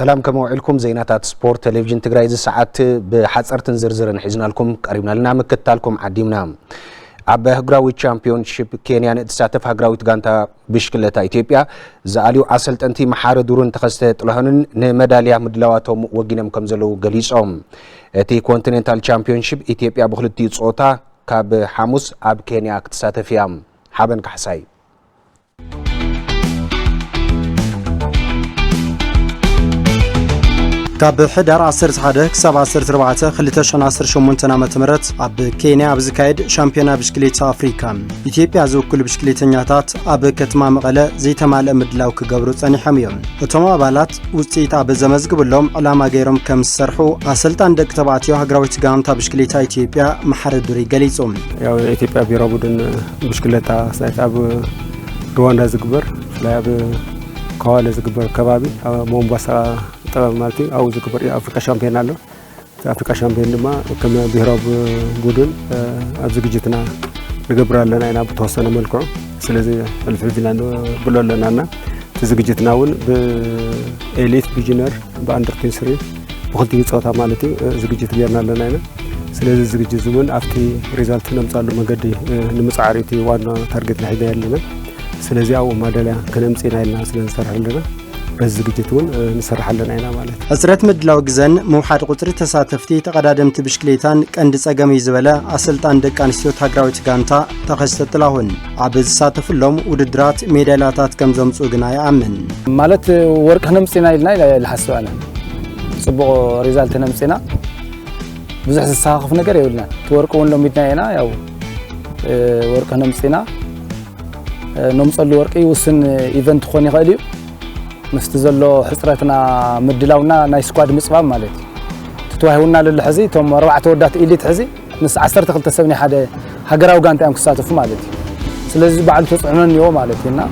سلام كما وعلكم زينات سبورت تلفزيون تግራይ ዚ ሰዓት بحصرتن ዝርዝርን ሒዝናልኩም ቀሪብና ለና መከታልኩም ዓዲምና ኣብ ህግራዊ ቻምፒዮንሺፕ ኬንያ ንተሳተፍ ህግራዊት ጋንታ ብሽክለታ ኢትዮጵያ ዝኣልዩ ኣሰልጠንቲ መሓረ ዱርን ተኸስተ ጥለህንን ንመዳልያ ምድላዋቶም ወጊነም ከም ዘለው ገሊጾም እቲ ኮንቲኔንታል ቻምፒዮንሺፕ ኢትዮጵያ ብኽልቲኡ ጾታ ካብ ሐሙስ ኣብ ኬንያ ክትሳተፍ እያ ሓበን ካሕሳይ ካብ ሕዳር 11 ክሳብ 14 2018 ዓመተ ምህረት ኣብ ኬንያ ኣብ ዝካየድ ሻምፒዮና ብሽክሌታ ኣፍሪካ ኢትዮጵያ ዝውክሉ ብሽክሌተኛታት ኣብ ከተማ መቐለ ዘይተማልአ ምድላው ክገብሩ ጸኒሖም እዮም። እቶም ኣባላት ውጽኢት ኣብ ዘመዝግብሎም ዕላማ ገይሮም ከም ዝሰርሑ ኣሰልጣን ደቂ ተባዕትዮ ሃገራዊት ጋንታ ብሽክሌታ ኢትዮጵያ መሓረ ዱሪ ገሊጾም። ያው ኢትዮጵያ ብሔራዊ ቡድን ብሽክሌታ ሳይት ኣብ ሩዋንዳ ዝግበር ፍላይ ኣብ ከዋለ ዝግበር ከባቢ ሞምባሳ طبعا مالتي او زكبر افريقيا شامبيون አለው አፍሪካ ሻምፒዮን ድማ ከም ብሔራዊ ቡድን ኣብ ዝግጅትና ንገብራለና ኢና በተወሰነ መልኩ ስለዚህ ፍልፍልናን ብሎለናና ዝግጅትናውን በኤሊት ቢጂነር በአንደር 23 በሁለቱ ጾታ ማለት ዝግጅት ገርናለና ኢና ስለዚህ ዝግጅት ዝውን አፍቲ ሪዛልት ነምጻሉ መንገድ ንምጻዓሪቲ ዋና ታርጌት ላይ ያለና ስለዚህ አው ማዳሊያ ከነምጽና ይልና ስለንሰርሐለና በዝግጅቱን እንሰራሐለን አይና ማለት አስረት ምድላው ግዘን መውሐድ ቁጥር ተሳተፍቲ ተቀዳደምት ብሽክሌታን ቀንድ ጸገም ይዝበለ አሰልጣን ደቃንስቲዮ ታግራዊት ጋንታ ተኸስተጥላሁን አብዝ ሳተፍሎም ውድድራት ሜዳሊያታት ከም ዘምጹ ግና ያአምን ማለት ወርቅ ነምጽና ይልና ለሐሰባና ጽቡቅ ሪዛልት ነምጽና ብዙሕ ተሳኻፍ ነገር ይውልና ተወርቁን ለሚድናይና ያው ወርቅ ነምጽና ነምጽሉ ወርቂ ውስን ኢቨንት ኾን ይኸልዩ مستزلو حسرتنا مدلاونا ناي سكواد مصباب مالتي تتواهونا للحزي توم ربعه ودات إليت حزي نس 10 تخلتسبني حدا هاغراو غانتا ام كساتفو مالتي سلازي بعد تصعنون يوم مالتينا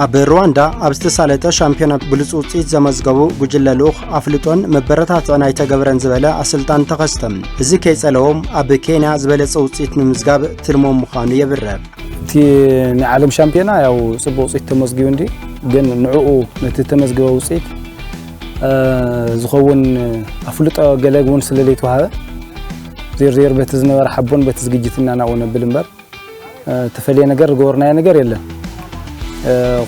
ኣብ ሩዋንዳ ኣብ ዝተሳለጠ ሻምፒዮና ብሉጽ ውጽኢት ዘመዝገቡ ጉጅለሉኽ ኣፍልጦን መበረታትዕ ናይ ተገብረን ዝበለ ኣሰልጣን ተኸስተም እዚ ከይጸለዎም ኣብ ኬንያ ዝበለጸ ውጽኢት ንምዝጋብ ትልሞም ምዃኑ የብረር እቲ ንዓለም ሻምፒዮና ያው ጽቡቕ ውጽኢት ተመዝጊቡ እንዲ ግን ንዕኡ ነቲ ተመዝገበ ውጽኢት ዝኸውን ኣፍልጦ ገለግውን ስለለይት ወሃበ ዜር ቤት ዝነበረ ሓቦን ቤት ዝግጅትና ናው ነብል እምበር ተፈልየ ነገር ገወርናየ ነገር የለን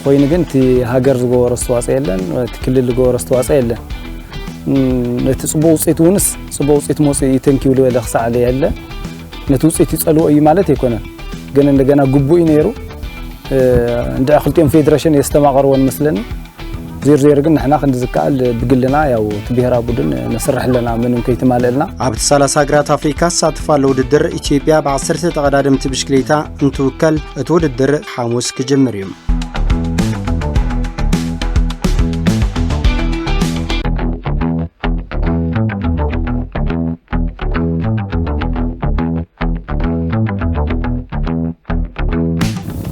ኮይን ግን ቲ ሃገር ዝገበረ አስተዋጽኦ የለን እቲ ክልል ዝገበረ አስተዋጽኦ የለን ነቲ ጽቡቕ ውጽኢት ውንስ ጽቡቕ ውጽኢት ሞጽ ይተንኪው ለኽሳለ ያለ ነቲ ውጽኢት ይጸልዎ እዩ ማለት ይኮነን ግን እንደገና ጉቡይ ነይሩ እንደ አኽልቲም ፌደሬሽን የስተማቀርወን መስለን ዜር ግን ንሕና ክንዝካል ብግልና ያው ብሔራዊ ቡድን ነስርሕለና ምንም ከይተማለልና ኣብ 30 ሃገራት አፍሪካ ሳትፋለ ውድድር ኢትዮጵያ በ10 ተቀዳደምት ብሽክሌታ እንትውከል እቲ ውድድር ሐሙስ ክጅምር እዩ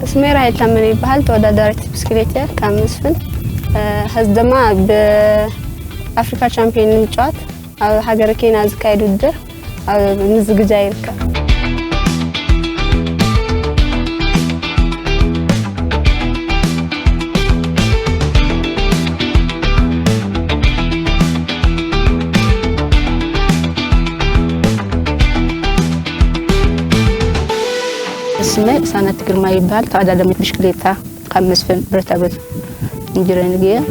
اسمي راهي تمني بحال تودادرت بسكليتة كامسفن هزدما بأفريقيا شامبيون نمتشات أو هاجر كينا زكايد الدر أو نزق جايركا اسمي سنة كرما يبال تعدادمت بشكليتا خمس فن برتبت نجرانجية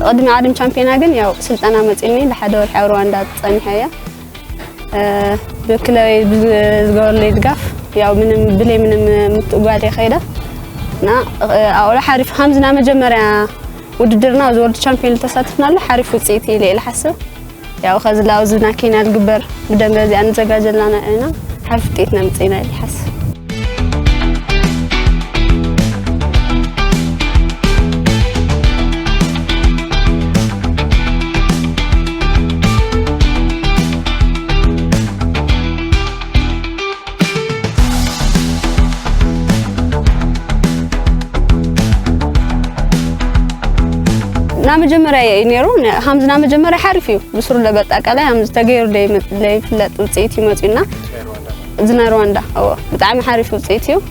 قدمي عالم شامبيونا جن ياو سلطانة متسيني لحد ور حورواندا تصنيحية بكلاوي زغور لي دقاف ياو من بلي من متقوالي خيدا نا أول حارف خمسنا مجمرة ودرنا زورد شامبيون تساتفنا له حرف وصيتي لي الحسب ያው ከዝላው ዝና ኬንያ ግበር በደንገዚ አንዘጋጀላና እና حرف ጥይትና መጽይና الحسب نا مجمرة نيرو همز نا مجمرة حرفيو بسرو لبت أكله همز تغير لي فلت وصيتي متينا زنا رواندا أو بتعمل حرفيو وصيتيو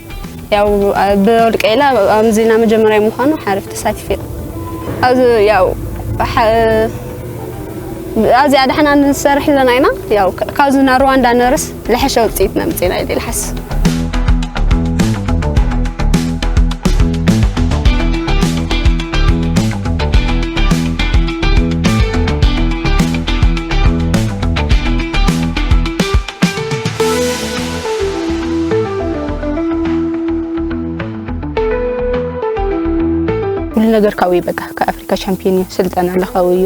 ياو بقولك إلا همز نا مجمرة مخانو حرف تساتفي أز ياو أزي عاد حنا نسرح لنا هنا ياو كازنا رواندا نرس لحشة وصيتنا متينا يدي الحس ነገር ካዊ በቃ ከአፍሪካ ቻምፒዮን ስልጣና ለኻዊዩ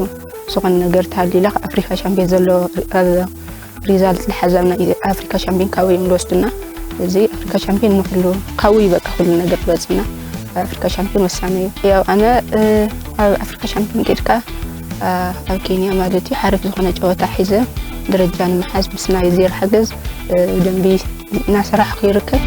ሶን ነገር ታሊላ አፍሪካ ቻምፒዮን ዘሎ ሪዛልት ለሐዘብና አፍሪካ ቻምፒዮን ካዊ ምሎስድና እዚ አፍሪካ ቻምፒዮን ሁሉ ካዊ በቃ ሁሉ ነገር በጽና አፍሪካ ቻምፒዮን ወሳኔ ያው አነ አፍሪካ ቻምፒዮን ከድካ ኣብ ኬንያ ማለት ሓርፍ ዝኾነ ጨዋታ ሒዘ ደረጃን መሓዝ ምስና ይዝር ሓገዝ ደንቢ ናስራሕ ኺርከብ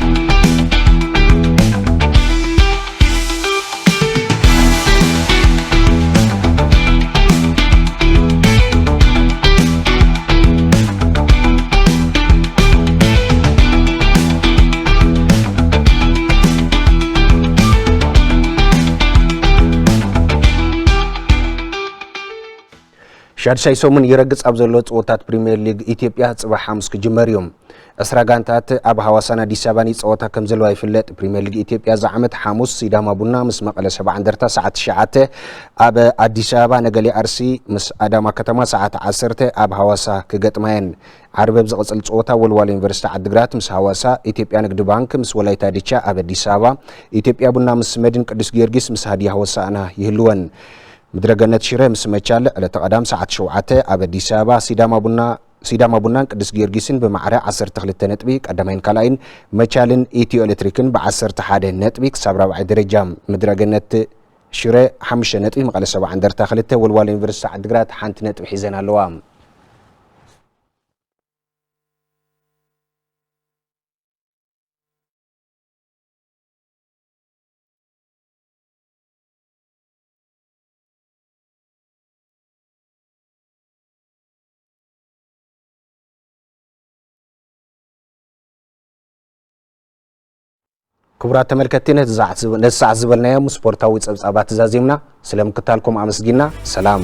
ሻድሻይ ሶምን ይረግጽ ኣብዘሎ ጾታት ፕሪሚየር ሊግ ኢትዮጵያ ጽባሕ ሓሙስ ክጅመር እዮም እስራ ጋንታት ኣብ ሐዋሳና አዲስ አበባን ጾታ ከም ዘለዋ ይፍለጥ ፕሪሚየር ሊግ ኢትዮጵያ ዛዕመት ሓሙስ ሲዳማ ቡና ምስ መቀለ 70 እንደርታ ሰዓት 9 ኣብ አዲስ አበባ ነገሌ አርሲ ምስ አዳማ ከተማ ሰዓት 10 ኣብ ሐዋሳ ክገጥማየን ዓርብ ዝቕጽል ጾታ ወልዋሎ ዩኒቨርሲቲ ዓድግራት ምስ ሐዋሳ ኢትዮጵያ ንግድ ባንክ ምስ ወላይታ ዲቻ ኣብ አዲስ አበባ ኢትዮጵያ ቡና ምስ መድን ቅዱስ ጊዮርጊስ ምስ ሃዲያ ሆሳዕና ይህልወን مدرجنة شيرة مسمجال على تقدم ساعة شوعته أب أديس أبابا سيداما بونان قدس جيرجيسن بمعرة 10 تخلت نتبيك قدمين كلاين مجالن إيتيو إلكتريكن ب10 تحادة نتبيك سبرا وعد رجام مدرجنة شيرة 5 نتبيك مقالة 7 عندر تخلته والوالين فرس عدقرات حانت نتبيك حيزان اللوام كبرات تملكتنا نسع زبلنا يوم سبورتاوي تصابات زازيمنا سلام كتالكم أمسجينا سلام